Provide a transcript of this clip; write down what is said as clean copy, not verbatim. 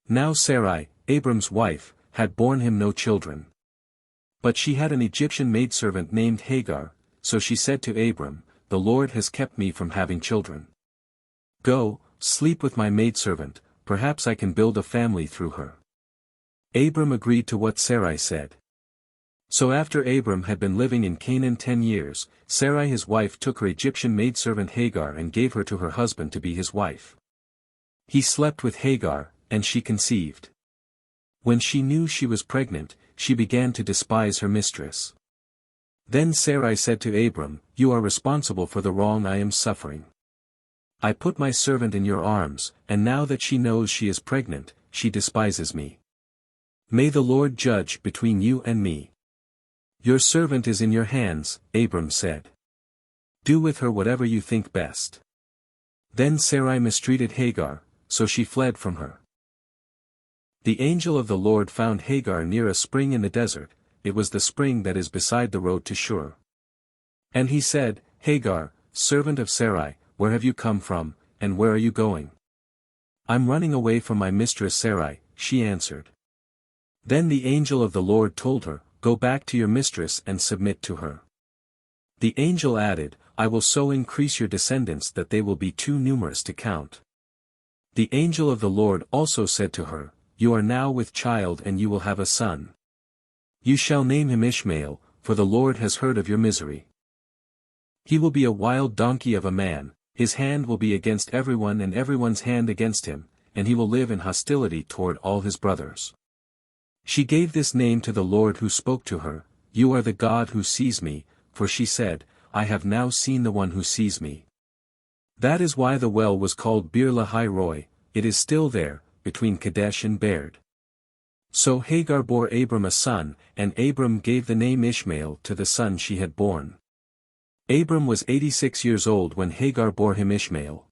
Now Sarai, Abram's wife, had borne him no children. But she had an Egyptian maidservant named Hagar, so she said to Abram, "The Lord has kept me from having children. Go, sleep with my maidservant, perhaps I can build a family through her." Abram agreed to what Sarai said. So after Abram had been living in Canaan 10 years, Sarai his wife took her Egyptian maidservant Hagar and gave her to her husband to be his wife. He slept with Hagar, and she conceived. When she knew she was pregnant, she began to despise her mistress. Then Sarai said to Abram, "You are responsible for the wrong I am suffering. I put my servant in your arms, and now that she knows she is pregnant, she despises me. May the Lord judge between you and me." "Your servant is in your hands," Abram said. "Do with her whatever you think best." Then Sarai mistreated Hagar, so she fled from her. The angel of the Lord found Hagar near a spring in the desert. It was the spring that is beside the road to Shur. And he said, "Hagar, servant of Sarai, where have you come from, and where are you going?" "I'm running away from my mistress Sarai," she answered. Then the angel of the Lord told her, "Go back to your mistress and submit to her." The angel added, "I will so increase your descendants that they will be too numerous to count." The angel of the Lord also said to her, "You are now with child and you will have a son. You shall name him Ishmael, for the Lord has heard of your misery. He will be a wild donkey of a man, his hand will be against everyone and everyone's hand against him, and he will live in hostility toward all his brothers." She gave this name to the Lord who spoke to her, "You are the God who sees me," for she said, "I have now seen the one who sees me." That is why the well was called Bir Lahai Roi. It is still there, between Kadesh and Bered. So Hagar bore Abram a son, and Abram gave the name Ishmael to the son she had born. Abram was 86 years old when Hagar bore him Ishmael.